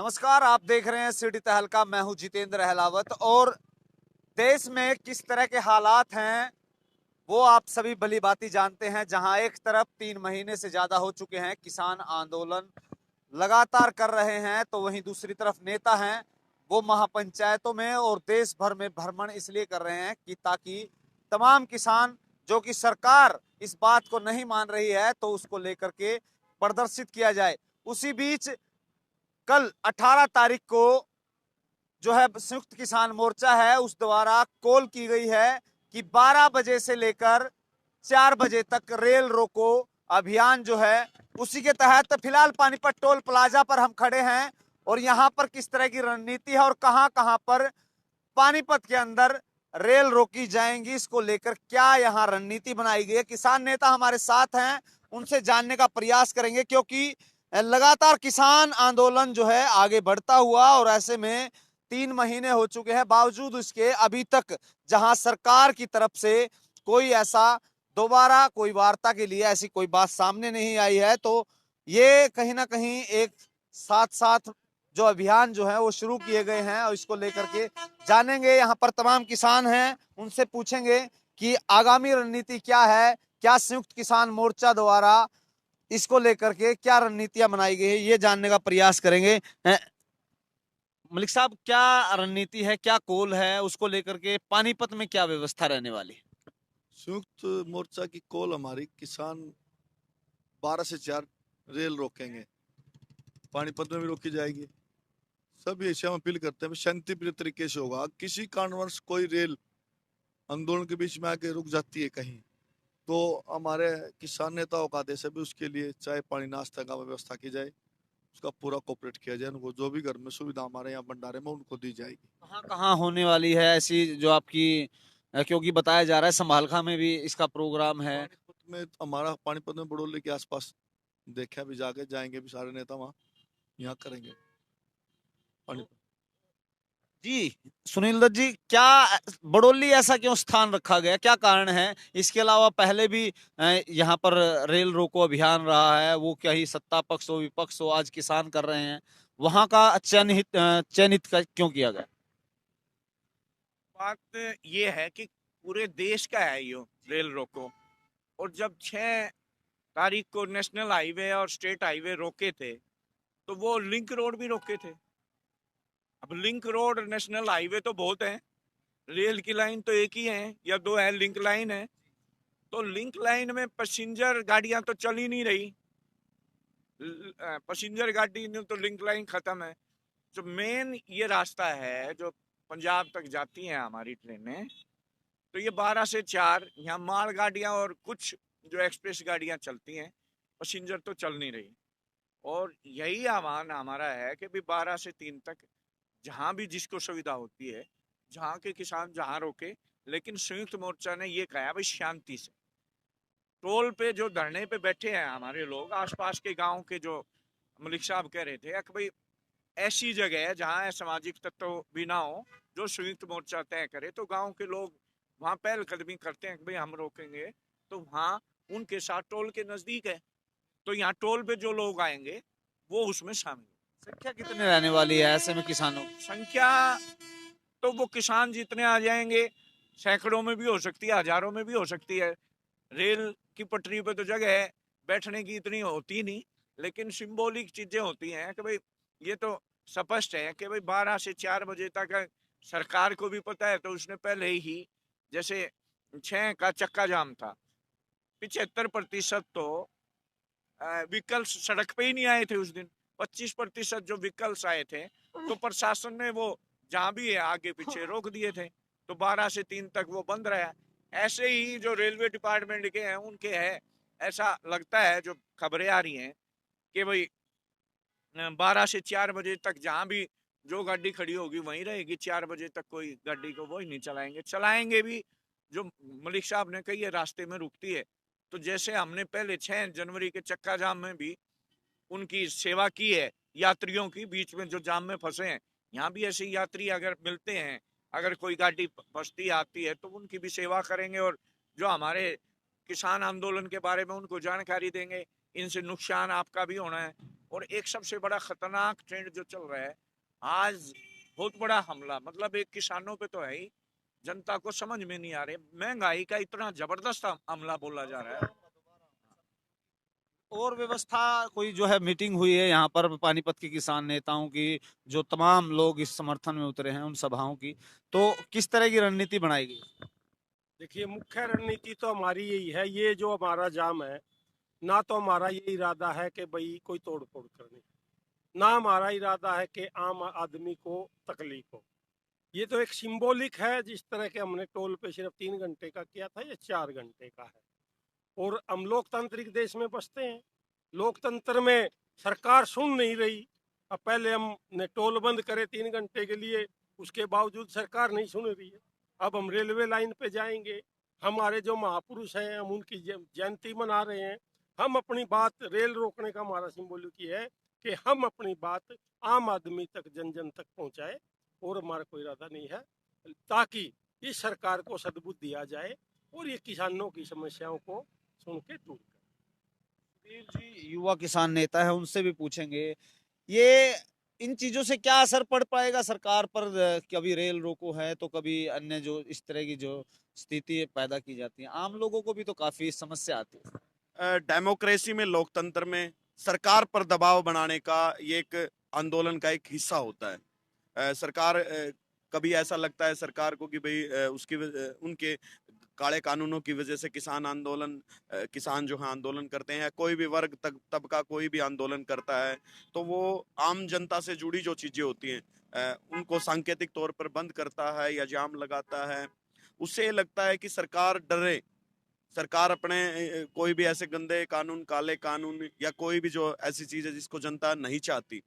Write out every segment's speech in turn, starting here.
नमस्कार, आप देख रहे हैं सिटी तहलका। मैं हूं जितेंद्र अहलावत और देश में किस तरह के हालात हैं वो आप सभी भली भांति जानते हैं। जहां एक तरफ 3 महीने से ज्यादा हो चुके हैं, किसान आंदोलन लगातार कर रहे हैं, तो वहीं दूसरी तरफ नेता हैं वो महापंचायतों में और देश भर में भ्रमण इसलिए कर रहे हैं कि ताकि तमाम किसान जो कि सरकार इस बात को नहीं मान रही है तो उसको लेकर के प्रदर्शित किया जाए। उसी बीच कल 18 तारीख को जो है संयुक्त किसान मोर्चा है उस द्वारा कॉल की गई है कि 12 बजे से लेकर 4 बजे तक रेल रोको अभियान जो है उसी के तहत फिलहाल पानीपत टोल प्लाजा पर हम खड़े हैं और यहां पर किस तरह की रणनीति है और कहां कहां पर पानीपत के अंदर रेल रोकी जाएंगी, इसको लेकर क्या यहां रणनीति बनाई गई है। किसान नेता हमारे साथ हैं, उनसे जानने का प्रयास करेंगे क्योंकि लगातार किसान आंदोलन जो है आगे बढ़ता हुआ और ऐसे में 3 महीने हो चुके हैं, बावजूद इसके अभी तक जहां सरकार की तरफ से कोई ऐसा दोबारा कोई वार्ता के लिए ऐसी कोई बात सामने नहीं आई है, तो ये कहीं ना कहीं एक साथ साथ जो अभियान जो है वो शुरू किए गए हैं और इसको लेकर के जानेंगे। यहाँ पर तमाम किसान हैं, उनसे पूछेंगे कि आगामी रणनीति क्या है, क्या संयुक्त किसान मोर्चा द्वारा इसको लेकर के क्या रणनीतियां बनाई गई है, ये जानने का प्रयास करेंगे। मलिक साहब, क्या रणनीति है, क्या कॉल है, उसको लेकर के पानीपत में क्या व्यवस्था रहने वाली है? संयुक्त मोर्चा की कॉल हमारी किसान 12 से 4 रेल रोकेंगे, पानीपत में भी रोकी जाएगी। सब ये हम अपील करते हैं शांति प्रिय तरीके से होगा। किसी कारणवश कोई रेल आंदोलन के बीच में आके रुक जाती है कहीं, तो हमारे किसान नेताओं का आदेश है भी उसके लिए चाय पानी नाश्ता का व्यवस्था की जाए, उसका पूरा कोऑपरेट किया जाए। उनको जो भी घर में सुविधा हमारे यहाँ भंडारे में उनको दी जाएगी। कहाँ कहाँ होने वाली है ऐसी जो आपकी, क्योंकि बताया जा रहा है संभालखा में भी इसका प्रोग्राम है। पानीपत में हमारा पानीपत में बड़ौली के आसपास देखा भी, जाके जाएंगे भी सारे नेता वहाँ यहाँ करेंगे पानीपत। जी सुनील दत्त जी, क्या बड़ौली ऐसा क्यों स्थान रखा गया, क्या कारण है? इसके अलावा पहले भी यहाँ पर रेल रोको अभियान रहा है, वो क्या ही सत्ता पक्ष हो विपक्ष हो, आज किसान कर रहे हैं, वहां का चयनित क्यों किया गया? बात ये है कि पूरे देश का है ये रेल रोको। और जब 6 तारीख को नेशनल हाईवे और स्टेट हाईवे रोके थे तो वो लिंक रोड भी रोके थे। अब लिंक रोड नेशनल हाईवे तो बहुत है, रेल की लाइन तो एक ही है या दो है, लिंक लाइन है। तो लिंक लाइन में पैसेंजर गाड़ियां तो चल ही नहीं रही, पैसेंजर गाड़ी ने तो लिंक लाइन खत्म है। जो मेन ये रास्ता है जो पंजाब तक जाती हैं हमारी ट्रेनें, तो ये 12 से 4 यहाँ माल गाड़ियां और कुछ जो एक्सप्रेस गाड़ियां चलती हैं, पैसेंजर तो चल नहीं रही। और यही आह्वान हमारा है कि भी 12 से 3 तक जहां भी जिसको सुविधा होती है, जहां के किसान जहां रोके, लेकिन संयुक्त मोर्चा ने ये कहा भाई शांति से। टोल पे जो धरने पे बैठे हैं हमारे लोग, आसपास के गांव के, जो मलिक साहब कह रहे थे कि भाई ऐसी जगह है जहाँ सामाजिक तत्व भी ना हो, जो संयुक्त मोर्चा तय करे, तो गांव के लोग वहाँ पहल कदमी करते हैं कि भाई हम रोकेंगे। तो वहाँ उनके साथ टोल के नजदीक है, तो यहाँ टोल पे जो लोग आएंगे वो उसमें शामिल। संख्या कितनी रहने वाली है ऐसे में किसानों की? संख्या तो वो किसान जितने आ जाएंगे, सैकड़ों में भी हो सकती है, हजारों में भी हो सकती है। रेल की पटरी पे तो जगह है बैठने की इतनी होती नहीं, लेकिन सिंबॉलिक चीजें होती हैं कि भाई ये तो स्पष्ट है कि भाई 12 से 4 बजे तक सरकार को भी पता है, तो उसने पहले ही, जैसे 6 का चक्का जाम था, 75% तो व्हीकल्स सड़क पे ही नहीं आए थे उस दिन। 25% जो व्हीकल्स आए थे तो प्रशासन ने वो जहां भी है आगे पीछे रोक दिए थे, तो 12 से 3 तक वो बंद रहा। ऐसे ही जो रेलवे डिपार्टमेंट के हैं उनके है, ऐसा लगता है जो खबरें आ रही हैं कि भाई 12 से 4 बजे तक जहां भी जो गाड़ी खड़ी होगी वहीं रहेगी, 4 बजे तक कोई गाड़ी को वो ही नहीं चलाएंगे। चलाएंगे भी, जो मलिक साहब ने कही है रास्ते में रुकती है, तो जैसे हमने पहले 6 जनवरी के चक्का जाम में भी उनकी सेवा की है, यात्रियों की बीच में जो जाम में फंसे हैं, यहाँ भी ऐसे यात्री अगर मिलते हैं, अगर कोई गाड़ी फंसती आती है तो उनकी भी सेवा करेंगे और जो हमारे किसान आंदोलन के बारे में उनको जानकारी देंगे, इनसे नुकसान आपका भी होना है, और एक सबसे बड़ा खतरनाक ट्रेंड जो चल रहा है आज, बहुत बड़ा हमला, मतलब एक किसानों पे तो है ही, जनता को समझ में नहीं आ रही, महंगाई का इतना जबरदस्त हमला बोला जा रहा है। और व्यवस्था कोई जो है मीटिंग हुई है यहाँ पर पानीपत के किसान नेताओं की, जो तमाम लोग इस समर्थन में उतरे हैं उन सभाओं की, तो किस तरह की रणनीति बनाई गई? देखिए, मुख्य रणनीति तो हमारी यही है, ये जो हमारा जाम है, ना तो हमारा ये इरादा है कि भाई कोई तोड़ फोड़ करनी, ना हमारा इरादा है कि आम आदमी को तकलीफ हो। ये तो एक सिंबॉलिक है, जिस तरह के हमने टोल पे सिर्फ 3 घंटे का किया था, ये 4 घंटे का है। और हम लोकतांत्रिक देश में बसते हैं, लोकतंत्र में सरकार सुन नहीं रही। अब पहले हमने टोल बंद करे 3 घंटे के लिए, उसके बावजूद सरकार नहीं सुन रही है। अब हम रेलवे लाइन पे जाएंगे, हमारे जो महापुरुष हैं हम उनकी जयंती मना रहे हैं। हम अपनी बात, रेल रोकने का हमारा सिंबॉलिक ये है कि हम अपनी बात आम आदमी तक, जन जन तक पहुंचाए, और हमारा कोई इरादा नहीं है, ताकि इस सरकार को सद्बुद्धि आ जाए और ये किसानों की समस्याओं को सुन के दूर करें। सुधीर जी युवा किसान नेता है, उनसे भी पूछेंगे, ये इन चीजों से क्या असर पड़ पाएगा सरकार पर? कभी रेल रोको है तो कभी अन्य जो इस तरह की जो स्थिति पैदा की जाती है, आम लोगों को भी तो काफी समस्या आती है। डेमोक्रेसी में, लोकतंत्र में सरकार पर दबाव बनाने का ये एक आंदोलन का एक हिस्सा होता है। सरकार कभी ऐसा लगता है सरकार को कि भाई उनके काले कानूनों की वजह से किसान जो है आंदोलन करते हैं, कोई भी वर्ग तबका कोई भी आंदोलन करता है, तो वो आम जनता से जुड़ी जो चीजें होती हैं उनको सांकेतिक तौर पर बंद करता है या जाम लगाता है। उससे लगता है कि सरकार डरे, सरकार अपने कोई भी ऐसे गंदे कानून, काले कानून या कोई भी जो ऐसी चीज है जिसको जनता नहीं चाहती,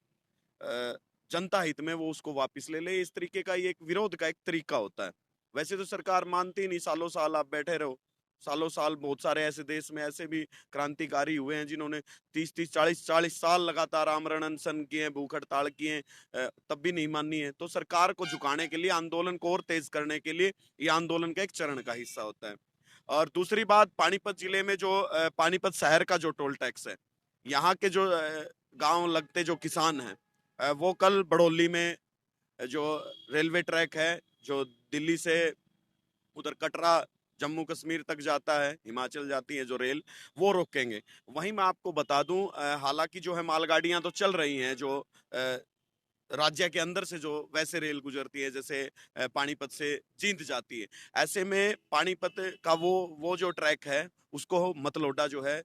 जनता हित में वो उसको वापस ले ले। इस तरीके का ये एक विरोध का एक तरीका होता है। वैसे तो सरकार मानती नहीं, सालों साल आप बैठे रहो, सालों साल बहुत सारे ऐसे देश में ऐसे भी क्रांतिकारी हुए हैं जिन्होंने 30-30, 40-40 साल लगातार आमरण अनशन किए, भूख हड़ताल किए, तब भी नहीं मानी है। तो सरकार को झुकाने के लिए, आंदोलन को और तेज करने के लिए ये आंदोलन का एक चरण का हिस्सा होता है। और दूसरी बात, पानीपत जिले में जो पानीपत शहर का जो टोल टैक्स है, यहाँ के जो गांव लगते जो किसान हैं, वो कल बड़ौली में जो रेलवे ट्रैक है जो दिल्ली से उधर कटरा जम्मू कश्मीर तक जाता है, हिमाचल जाती है जो रेल, वो रोकेंगे। वहीं मैं आपको बता दूं, हालांकि जो है मालगाड़ियां तो चल रही हैं जो राज्य के अंदर से जो वैसे रेल गुजरती है, जैसे पानीपत से जींद जाती है, ऐसे में पानीपत का वो जो ट्रैक है उसको मतलोडा जो है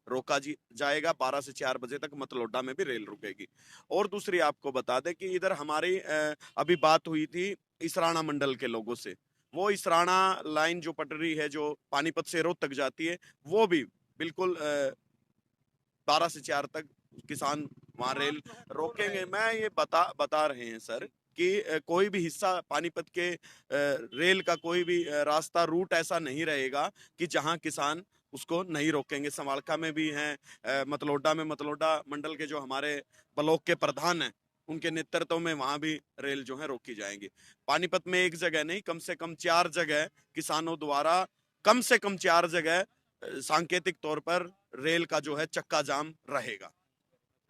रोका जाएगा। 12 से 4 बजे तक मतलोडा में भी रेल रुकेगी। और दूसरी आपको बता दें कि इधर हमारी अभी बात हुई थी इसराना मंडल के लोगों से, वो इसराना लाइन जो पटरी है जो पानीपत से रोहतक जाती है, वो भी बिल्कुल 12 से 4 तक किसान वहां रेल रोकेंगे। मैं ये बता रहे हैं सर कि कोई भी हिस्सा पानीपत के रेल का कोई भी रास्ता, रूट ऐसा नहीं रहेगा कि जहां किसान उसको नहीं रोकेंगे। समालखा में भी हैं, मतलोडा में, मतलोडा मंडल के जो हमारे ब्लॉक के प्रधान हैं उनके नेतृत्व में वहां भी रेल जो है रोकी जाएंगी। पानीपत में एक जगह नहीं, कम से कम 4 जगह किसानों द्वारा, कम से कम 4 जगह सांकेतिक तौर पर रेल का जो है चक्का जाम रहेगा।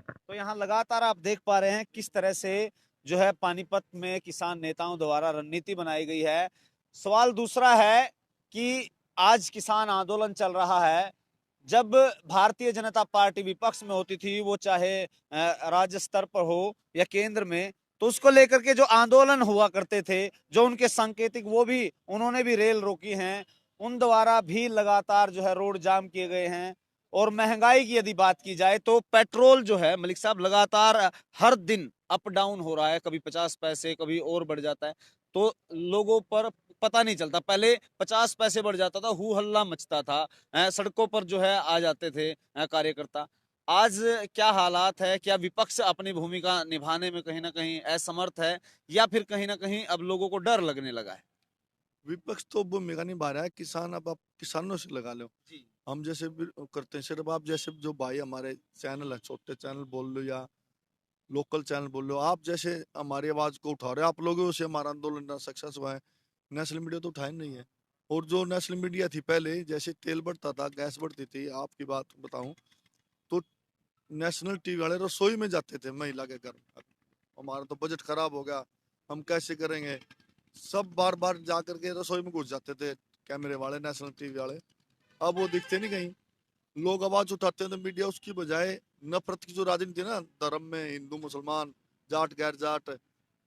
तो यहाँ लगातार आप देख पा रहे हैं किस तरह से जो है पानीपत में किसान नेताओं द्वारा रणनीति बनाई गई है। सवाल दूसरा है कि आज किसान आंदोलन चल रहा है, जब भारतीय जनता पार्टी विपक्ष में होती थी, वो चाहे राज्य स्तर पर हो या केंद्र में, तो उसको लेकर के जो आंदोलन हुआ करते थे, जो उनके सांकेतिक, वो भी उन्होंने भी रेल रोकी हैं, उन द्वारा भी लगातार जो है रोड जाम किए गए हैं। और महंगाई की यदि बात की जाए तो पेट्रोल जो है मलिक साहब लगातार हर दिन अप डाउन हो रहा है, कभी 50 पैसे, कभी और बढ़ जाता है, तो लोगों पर पता नहीं चलता। पहले 50 पैसे बढ़ जाता था, हू हल्ला मचता था, सड़कों पर जो है आ जाते थे कार्यकर्ता। आज क्या हालात है? क्या विपक्ष अपनी भूमिका निभाने में कहीं ना कहीं असमर्थ है, या फिर कहीं ना कहीं अब लोगों को डर लगने लगा है? विपक्ष तो भूमिका निभा रहा है, किसान अब आप किसानों से लगा लो। जी। हम जैसे भी करते हैं, सिर्फ आप जैसे जो भाई हमारे चैनल है, छोटे चैनल बोल लो या लोकल चैनल बोल लो, आप जैसे हमारी आवाज को उठा रहे हो, आप लोगों से हमारा आंदोलन सक्सेस हुआ है। नेशनल मीडिया तो उठाए नहीं है। और जो नेशनल मीडिया थी पहले, जैसे तेल बढ़ता था, गैस बढ़ती थी, आपकी बात बताऊं तो नेशनल टीवी वाले रसोई में जाते थे महिला के घर। हमारा तो बजट खराब हो गया, हम कैसे करेंगे, सब बार बार जा करके रसोई में घुस जाते थे कैमरे वाले, नेशनल टीवी वाले। अब वो दिखते नहीं कहीं। लोग आवाज उठाते हैं तो मीडिया उसकी बजाय नफरत की जो राजनीति है ना, धर्म में हिंदू मुसलमान, जाट गैर जाट,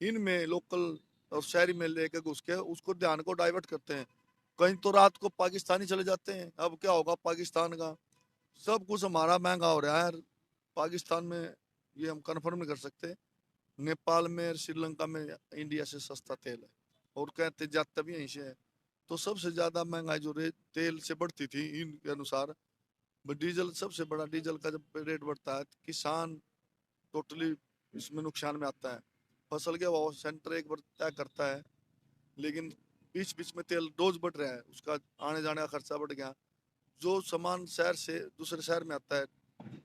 इनमें लोकल और शहरी में लेके घुस के उसको ध्यान को डाइवर्ट करते हैं। कहीं तो रात को पाकिस्तानी चले जाते हैं, अब क्या होगा पाकिस्तान का। सब कुछ हमारा महंगा हो रहा है पाकिस्तान में, ये हम कंफर्म नहीं कर सकते। नेपाल में और श्रीलंका में इंडिया से सस्ता तेल है, और कहते जाता भी यहीं से है। तो सबसे ज्यादा महंगाई जो तेल से बढ़ती थी इनके अनुसार, डीजल सबसे बड़ा, डीजल का जब रेट बढ़ता है किसान टोटली इसमें नुकसान में आता है। फसल के भाव सेंटर एक बार तय करता है, लेकिन बीच बीच में तेल रोज बढ़ रहा है, उसका आने जाने का खर्चा बढ़ गया। जो सामान शहर से दूसरे शहर में आता है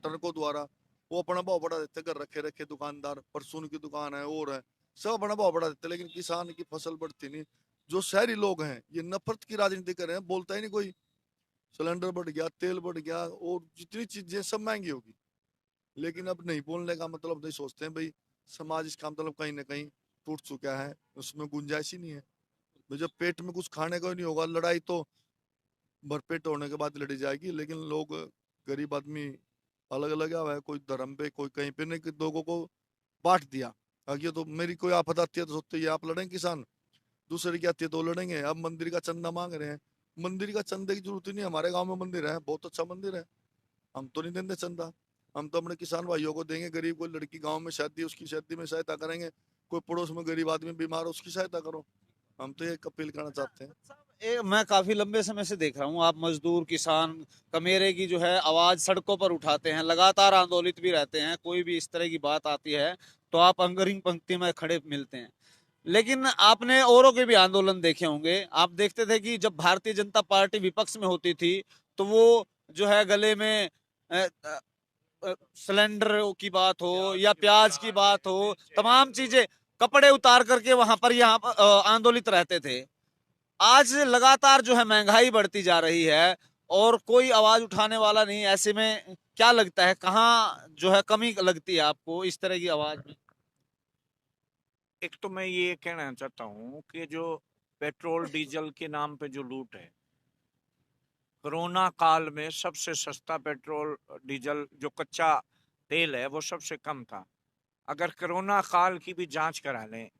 ट्रकों द्वारा, वो अपना भाव बढ़ा देते, घर रखे रखे दुकानदार, परचून की दुकान है और है, सब अपना भाव बढ़ा देते, लेकिन किसान की फसल बढ़ती नहीं। जो शहरी लोग हैं ये नफरत की राजनीति कर रहे हैं, बोलता ही नहीं कोई। सिलेंडर बढ़ गया, तेल बढ़ गया, और जितनी चीजें सब महंगी होगी, लेकिन अब नहीं बोलने का मतलब, नहीं सोचते हैं भाई समाज इसका मतलब कहीं ना कहीं टूट चुका है, उसमें गुंजाइश ही नहीं है। तो जब पेट में कुछ खाने को ही नहीं होगा, लड़ाई तो भरपेट होने के बाद लड़ी जाएगी। लेकिन लोग, गरीब आदमी अलग अलग है, कोई धर्म पे कोई कहीं पे नहीं, कि लोगों को बांट दिया। आगे तो मेरी कोई आफत आती है तो सोचते ये आप लड़ेंगे किसान, दूसरे की आती है तो लड़ेंगे। अब मंदिर का चंदा मांग रहे हैं, मंदिर का चंदे की जरूरत ही नहीं, हमारे गांव में मंदिर है, बहुत अच्छा मंदिर है, हम तो नहीं देंगे चंदा। हम तो अपने किसान भाइयों को देंगे, गरीब कोई लड़की गांव में शादी, उसकी शादी में सहायता करेंगे, कोई पड़ोस में गरीब आदमी बीमार हो उसकी सहायता करो। हम तो ये अपील करना चाहते हैं। मैं काफी लंबे समय से देख रहा हूँ, आप मजदूर किसान कमेरे की जो है आवाज सड़कों पर उठाते हैं, लगातार आंदोलित भी रहते हैं, कोई भी इस तरह की बात आती है तो आप अंगरंग पंक्ति में खड़े मिलते हैं। लेकिन आपने औरों के भी आंदोलन देखे होंगे, आप देखते थे कि जब भारतीय जनता पार्टी विपक्ष में होती थी तो वो जो है गले में सिलेंडर की बात हो या प्याज की बात हो, तमाम चीजें कपड़े उतार करके वहां पर यहाँ पर आंदोलित रहते थे। आज लगातार जो है महंगाई बढ़ती जा रही है और कोई आवाज उठाने वाला नहीं। ऐसे में क्या लगता है, कहाँ जो है कमी लगती है आपको इस तरह की आवाज में? एक तो मैं ये कहना चाहता हूँ कि जो पेट्रोल डीजल के नाम पे जो लूट है, कोरोना काल में सबसे सस्ता पेट्रोल डीजल जो कच्चा तेल है वो सबसे कम था। अगर कोरोना काल की भी जांच करा लें,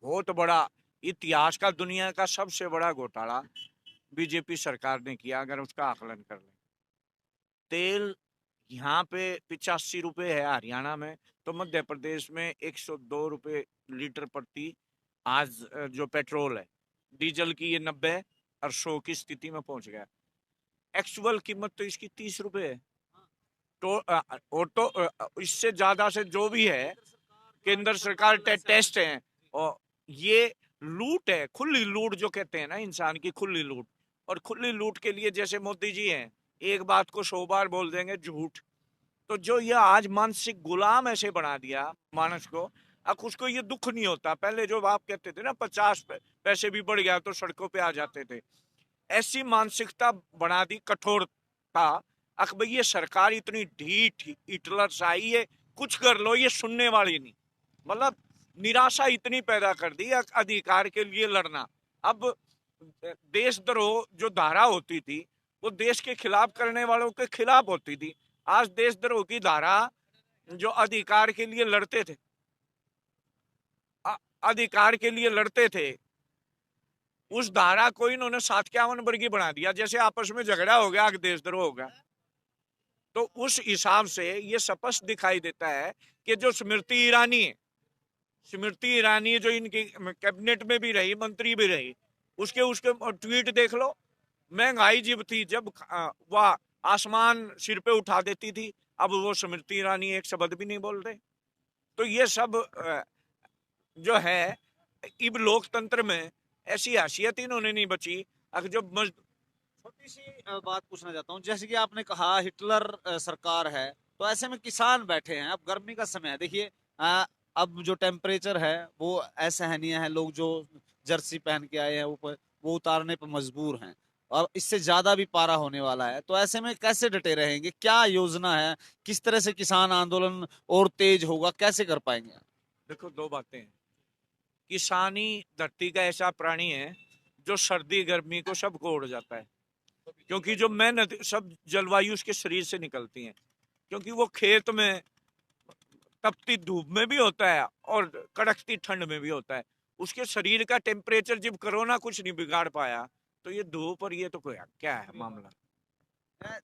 बहुत बड़ा इतिहास का दुनिया का सबसे बड़ा घोटाला बीजेपी सरकार ने किया, अगर उसका आकलन कर लें। तेल यहाँ पे 85 रुपए है हरियाणा में, तो मध्य प्रदेश में 102 रुपए लीटर प्रति आज जो पेट्रोल है। डीजल की ये 90 और 100 की स्थिति में पहुंच गया। एक्चुअल कीमत तो इसकी 30 रुपए है। तो इससे ज्यादा से जो भी है केंद्र सरकार टेस्ट है, और ये लूट है, खुली लूट जो कहते हैं ना, इंसान की खुली लूट। और खुली लूट के लिए जैसे मोदी जी हैं, एक बात को 100 बार बोल देंगे झूठ। तो जो ये आज मानसिक गुलाम ऐसे बना दिया मानस को, अब उसको ये दुख नहीं होता। पहले जो आप कहते थे ना 50 पैसे भी बढ़ गया तो सड़कों पे आ जाते थे, ऐसी मानसिकता बना दी, कठोरता। अब ये सरकार इतनी ढीठ हिटलर शाही है, कुछ कर लो ये सुनने वाली नहीं। मतलब निराशा इतनी पैदा कर दी अधिकार के लिए लड़ना। अब देशद्रोह जो धारा होती थी वो देश के खिलाफ करने वालों के खिलाफ होती थी। आज देशद्रोह की धारा जो अधिकार के लिए लड़ते थे, अधिकार के लिए लड़ते थे, उस धारा को इन्होंने 57 वर्गीय बना दिया। जैसे आपस में झगड़ा हो गया, देशद्रोह हो गया। तो उस हिसाब से ये स्पष्ट दिखाई देता है कि जो स्मृति ईरानी है, स्मृति ईरानी जो इनकी कैबिनेट में भी रही, मंत्री भी रही, उसके ट्वीट देख लो। महंगाई जब थी, जब वह आसमान सिर पे उठा देती थी, अब वो स्मृति ईरानी एक शब्द भी नहीं बोल रहे। तो ये सब जो है, इब लोकतंत्र में ऐसी हैसियत इन्होंने नहीं बची। अगर जो छोटी सी बात पूछना चाहता हूँ, जैसे कि आपने कहा हिटलर सरकार है, तो ऐसे में किसान बैठे हैं, अब गर्मी का समय है, देखिए अब जो टेम्परेचर है वो असहनीय है। लोग जो जर्सी पहन के आए हैं ऊपर, वो उतारने पर मजबूर हैं। और इससे ज्यादा भी पारा होने वाला है, तो ऐसे में कैसे डटे रहेंगे? क्या योजना है? किस तरह से किसान आंदोलन और तेज होगा? कैसे कर पाएंगे? देखो, दो बातें हैं। किसानी धरती का ऐसा प्राणी है जो सर्दी गर्मी को सब को ओढ़ जाता है, क्योंकि जो मेहनत सब जलवायु उसके शरीर से निकलती है, क्योंकि वो खेत में तपती धूप में भी होता है और कड़कती ठंड में भी होता है। उसके शरीर का टेम्परेचर जब कोरोना कुछ नहीं बिगाड़ पाया, तो ये धूप और ये तो क्या है मामला।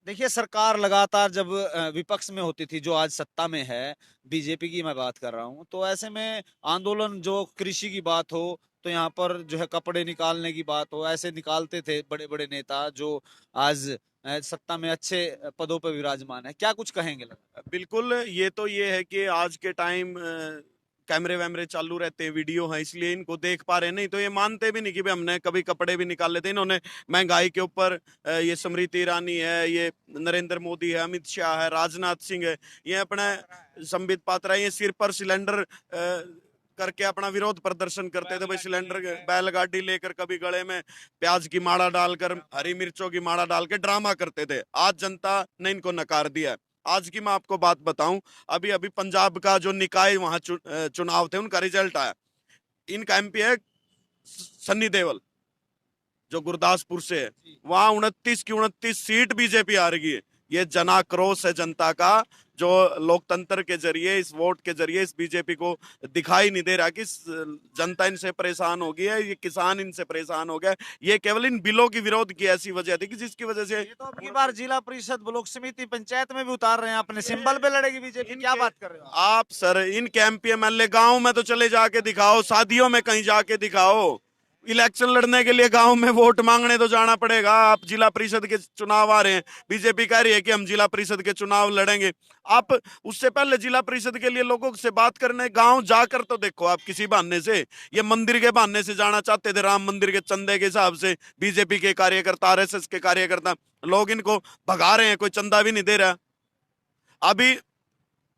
देखिए, सरकार लगातार जब विपक्ष में होती थी, जो आज सत्ता में है, बीजेपी की मैं बात कर रहा हूं, तो ऐसे में आंदोलन, जो कृषि की बात हो तो यहाँ पर जो है कपड़े निकालने की बात हो, ऐसे निकालते थे बड़े बड़े नेता जो आज सत्ता में अच्छे पदों पर विराजमान है। क्या कुछ कहेंगे? बिल्कुल, ये है कि आज के टाइम कैमरे वैमरे चालू रहते हैं, वीडियो है, इसलिए इनको देख पा रहे हैं। नहीं तो ये मानते भी नहीं कि भाई हमने कभी कपड़े भी निकाल लेते। इन्होंने महंगाई के ऊपर ये स्मृति ईरानी है, ये नरेंद्र मोदी है, अमित शाह है, राजनाथ सिंह है, ये अपने संबित पात्रा, ये सिर पर सिलेंडर करके अपना विरोध प्रदर्शन करते थे। भाई सिलेंडर बैलगाड़ी लेकर कभी गले में प्याज की माड़ा डालकर, हरी मिर्चों की माड़ा डाल के ड्रामा करते थे। आज जनता ने इनको नकार दिया है। आज की मैं आपको बात बताऊं, अभी अभी पंजाब का जो निकाय वहां चुनाव थे, उनका रिजल्ट आया। इनका एमपी है सन्नी देओल, जो गुरदासपुर से है। वहां 29 की 29 सीट बीजेपी आ रही है। ये जनाक्रोश है जनता का, जो लोकतंत्र के जरिए, इस वोट के जरिए इस बीजेपी को दिखाई नहीं दे रहा कि जनता इनसे परेशान हो गई है, ये किसान इनसे परेशान हो गया। ये केवल इन बिलों की विरोध की ऐसी वजह थी कि जिसकी वजह से ये तो अब की बार जिला परिषद, ब्लॉक समिति, पंचायत में भी उतार रहे हैं, अपने सिंबल पे लड़ेगी बीजेपी। क्या बात कर रहे हो आप सर? इनके एमपी एमएलए गांव में तो चले जाके दिखाओ, शादियों में कहीं जाके दिखाओ। इलेक्शन लड़ने के लिए गांव में वोट मांगने तो जाना पड़ेगा। आप जिला परिषद के चुनाव आ रहे हैं, बीजेपी कह रही है कि हम जिला परिषद के चुनाव लड़ेंगे। आप उससे पहले जिला परिषद के लिए लोगों से बात करने गांव जाकर तो देखो। आप किसी बहाने से, ये मंदिर के बहाने से जाना चाहते थे, राम मंदिर के चंदे के हिसाब से बीजेपी के कार्यकर्ता, आरएसएस के कार्यकर्ता, लोग इनको भगा रहे हैं, कोई चंदा भी नहीं दे रहा। अभी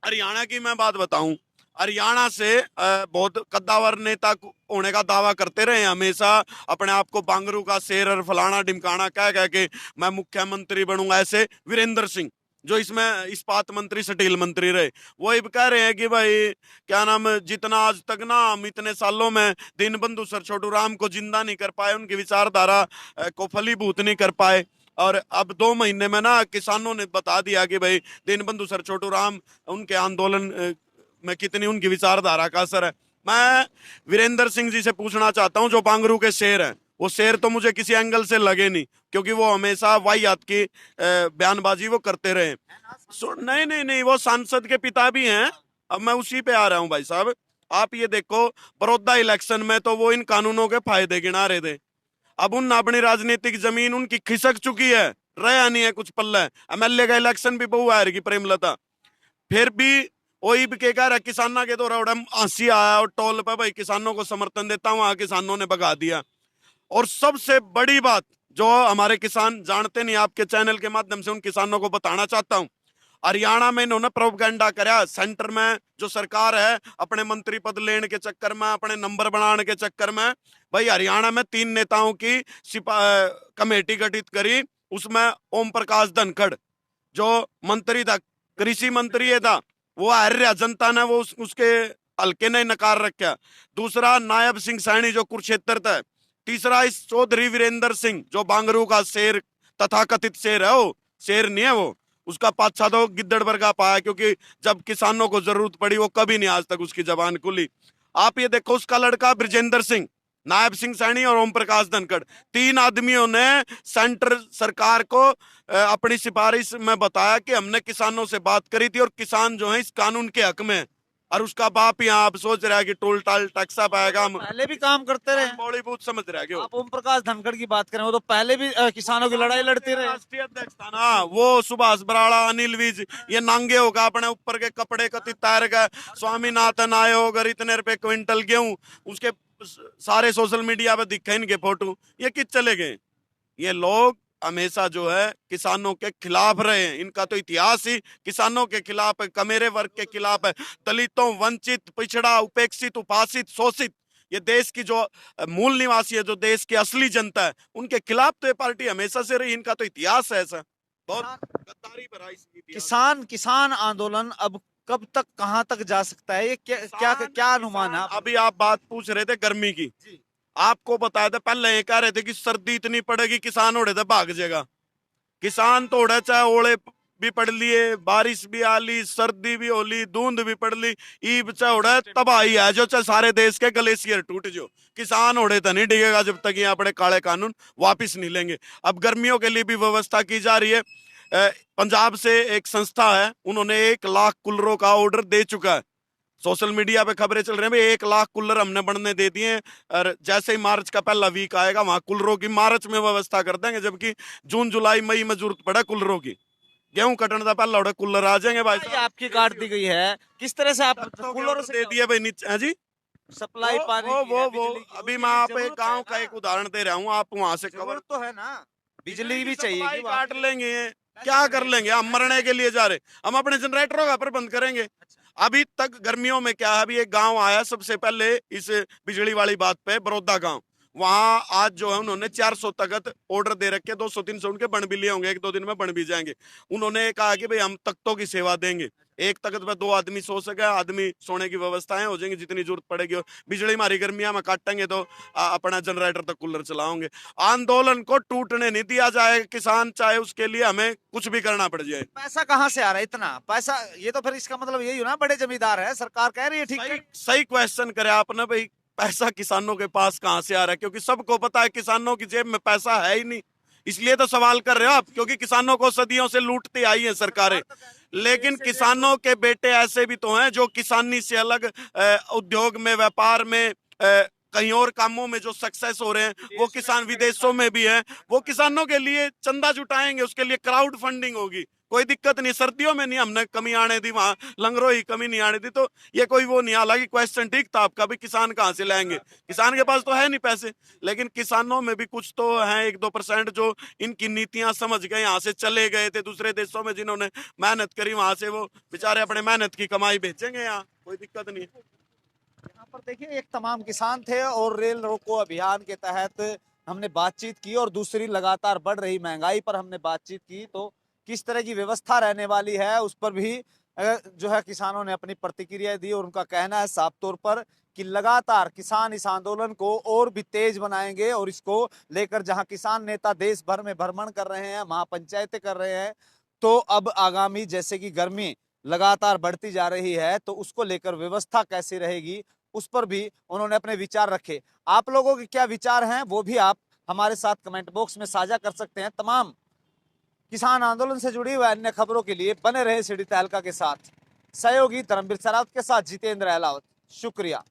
हरियाणा की मैं बात बताऊं, हरियाणा से बहुत कद्दावर नेता होने का दावा करते रहे हमेशा, अपने आप को बांगरू का शेर और फलाना ढिमकाना कह कह के मैं मुख्यमंत्री बनूंगा। ऐसे वीरेंद्र सिंह, जो इसमें इस्पात मंत्री, स्टील मंत्री रहे, वो अब कह रहे हैं कि भाई क्या नाम, जितना आज तक ना हम इतने सालों में दीनबंधु सर छोटू राम को जिंदा नहीं कर पाए, उनकी विचारधारा को फलीभूत नहीं कर पाए। और अब 2 महीने में ना किसानों ने बता दिया कि भाई दीनबंधु सर छोटू राम, उनके आंदोलन में कितनी उनकी विचारधारा का असर है। मैं वीरेंद्र सिंह जी से पूछना चाहता हूं, जो बांगरू के शेर हैं, वो शेर तो मुझे किसी एंगल से लगे नहीं, क्योंकि वो हमेशा वाहियात की बयानबाजी वो करते रहे। नहीं नहीं नहीं, वो सांसद के पिता भी हैं। अब मैं उसी पे आ रहा हूं भाई साहब। आप ये देखो, बड़ौदा इलेक्शन में तो वो इन कानूनों के फायदे गिना रहे थे। अब उन अपनी राजनीतिक जमीन उनकी खिसक चुकी है, रहा नहीं है कुछ पल्ला। एमएलए का इलेक्शन भी बहु आएगी प्रेमलता, फिर भी वही के कह रहा किसानों के दौरा हंसी आया और टोल पे भाई किसानों को समर्थन देता हूं, वहां किसानों ने भगा दिया। और सबसे बड़ी बात जो हमारे किसान जानते नहीं, आपके चैनल के माध्यम से उन किसानों को बताना चाहता हूं, हरियाणा में इन्होंने प्रोपगेंडा करा। सेंटर में जो सरकार है, अपने मंत्री पद लेने के चक्कर में, अपने नंबर बनाने के चक्कर में, भाई हरियाणा में 3 नेताओं की कमेटी गठित करी। उसमें ओम प्रकाश धनखड़ जो मंत्री था, कृषि मंत्री था, वो हर जनता ने वो उसके हल्के ने नकार रखा। दूसरा नायब सिंह सैनी जो कुरुक्षेत्र था। तीसरा इस चौधरी वीरेंद्र सिंह जो बांगरू का शेर, तथाकथित शेर है, वो शेर नहीं है, वो उसका पाछा तो गिद्दड़ वर्गा पाया, क्योंकि जब किसानों को जरूरत पड़ी वो कभी नहीं आज तक उसकी जबान खुली। आप ये देखो, उसका लड़का ब्रजेंद्र सिंह, नायब सिंह सैनी और ओम प्रकाश धनखड़, 3 आदमियों ने सेंटर सरकार को अपनी सिफारिश में बताया कि हमने किसानों से बात करी थी और किसान जो है इस कानून के हक में। और उसका बाप यहाँ आप सोच रहा है कि टोल टाल टैक्स पाएगा, पहले भी काम करते रहे, बॉलीवुड समझ रहा है। आप ओम प्रकाश धनखड़ की बात करें, वो तो पहले भी किसानों की लड़ाई लड़ते रहे। राष्ट्रीय अध्यक्ष था ना वो, सुभाष बराड़ा, अनिल विज, ये नांगे होगा अपने ऊपर के कपड़े का तैर का स्वामीनाथन आयोग और इतने रुपए क्विंटल गेहूं, उसके सारे सोशल मीडिया पे दिखे इनके फोटो। ये किस चले गए? ये लोग हमेशा जो है किसानों के खिलाफ रहे हैं। इनका तो इतिहास ही किसानों के खिलाफ है, कमेरे वर्ग के खिलाफ है, दलितों, वंचित, पिछड़ा, उपेक्षित, उपासित, शोषित, ये देश की जो मूल निवासी है, जो देश की असली जनता है, उनके खिलाफ तो ये पार्टी हमेशा से रही। इनका तो इतिहास है ऐसा, बहुत गद्दारी भरा इस इतिहास। किसान आंदोलन अब कब तक कहां तक जा सकता है? ये क्या अनुमान है? अभी आप बात पूछ रहे थे गर्मी की, आपको बताया था पहले, ये कह रहे थे कि सर्दी इतनी पड़ेगी किसान उड़े थे भाग जाएगा। किसान तो उड़े, चाहे ओले भी पड़ लिए, बारिश भी आ ली, सर्दी भी हो ली, धुंध भी पड़ ली, ईब चाहे उड़े तबाही है जो, चाहे सारे देश के ग्लेशियर टूट जो, किसान उड़े तो नहीं डिगेगा जब तक ये अपने काले कानून वापिस नहीं लेंगे। अब गर्मियों के लिए भी व्यवस्था की जा रही है। पंजाब से एक संस्था है, उन्होंने 1 लाख कूलरों का ऑर्डर दे चुका है। सोशल मीडिया पे खबरें चल रही हैं, 1 लाख कूलर हमने बनने दे दिए हैं, और जैसे ही मार्च का पहला वीक आएगा वहां कूलरों की मार्च में व्यवस्था कर देंगे, जबकि जून जुलाई मई में जरूरत पड़े कूलरों की। गेहूं कटने का पहला ऑर्डर कूलर आ जाएंगे भाई ये आपकी काट दी गई है, किस तरह से आप कूलरों से दे दिए भाई नीचे। हाँ जी, सप्लाई पानी वो की है, वो बिजली की, अभी उसकी मैं आप एक जरूरत गांव है का ना। एक उदाहरण दे रहा हूँ, आप वहां से कवर जरूरत तो है ना, बिजली भी सप्लाई चाहिए। काट लेंगे, क्या कर लेंगे? हम मरने के लिए जा रहे, हम अपने जनरेटरों का प्रबंध करेंगे। अभी तक गर्मियों में क्या है, अभी एक गांव आया सबसे पहले इस बिजली वाली बात पे, बड़ौदा गांव, वहां आज जो है उन्होंने 400 तक ऑर्डर दे रखे, 200-300 उनके बन भी लिए होंगे, 1-2 दिन में बन भी जाएंगे। उन्होंने कहा कि भाई हम तख्तों की सेवा देंगे, एक तख्त पे 2 आदमी सो सके, आदमी सोने की व्यवस्थाएं हो जाएंगी जितनी जरूरत पड़ेगी, और बिजली हमारी गर्मियां में काटेंगे तो अपना जनरेटर तक कूलर चलाओगे। आंदोलन को टूटने नहीं दिया जाए, किसान चाहे उसके लिए हमें कुछ भी करना पड़ जाए। पैसा कहाँ से आ रहा है इतना पैसा? ये तो फिर इसका मतलब यही हो ना, बड़े जमींदार है, सरकार कह रही है ठीक है। सही क्वेश्चन करे आपने भाई, पैसा किसानों के पास कहां से आ रहा है? क्योंकि सबको पता है किसानों की जेब में पैसा है ही नहीं, इसलिए तो सवाल कर रहे हो आप, क्योंकि किसानों को सदियों से लूटती आई है सरकारें। लेकिन किसानों के बेटे ऐसे भी तो हैं जो किसानी से अलग उद्योग में, व्यापार में, कहीं और कामों में जो सक्सेस हो रहे हैं, वो किसान विदेशों में भी हैं। वो किसानों के लिए चंदा जुटाएंगे, उसके लिए क्राउड फंडिंग होगी, कोई दिक्कत नहीं। सर्दियों में नहीं हमने कमी आने दी, वहां लंगरों ही कमी नहीं आने दी, तो ये कोई वो नहीं। हालांकि क्वेश्चन ठीक था आपका, भी किसान कहां से लाएंगे? किसान के पास तो है नहीं पैसे, लेकिन किसानों में भी कुछ तो है 1-2% जो इनकी नीतियां समझ गए, यहाँ से चले गए थे दूसरे देशों में, जिन्होंने मेहनत करी, वहां से वो बेचारे अपने मेहनत की कमाई बेचेंगे यहाँ, कोई दिक्कत नहीं। यहाँ पर देखिए, एक तमाम किसान थे और रेल रोको अभियान के तहत हमने बातचीत की, और दूसरी लगातार बढ़ रही महंगाई पर हमने बातचीत की, तो किस तरह की व्यवस्था रहने वाली है उस पर भी जो है किसानों ने अपनी प्रतिक्रिया दी, और उनका कहना है साफ तौर पर कि लगातार किसान इस आंदोलन को और भी तेज बनाएंगे, और इसको लेकर जहां किसान नेता देश भर में भ्रमण कर रहे हैं, महापंचायतें कर रहे हैं, तो अब आगामी जैसे कि गर्मी लगातार बढ़ती जा रही है, तो उसको लेकर व्यवस्था कैसी रहेगी उस पर भी उन्होंने अपने विचार रखे। आप लोगों के क्या विचार हैं वो भी आप हमारे साथ कमेंट बॉक्स में साझा कर सकते हैं। तमाम किसान आंदोलन से जुड़ी हुई अन्य खबरों के लिए बने रहे सिटी तहलका के साथ। सहयोगी धर्मवीर सरावत के साथ जितेंद्र अहलावत, शुक्रिया।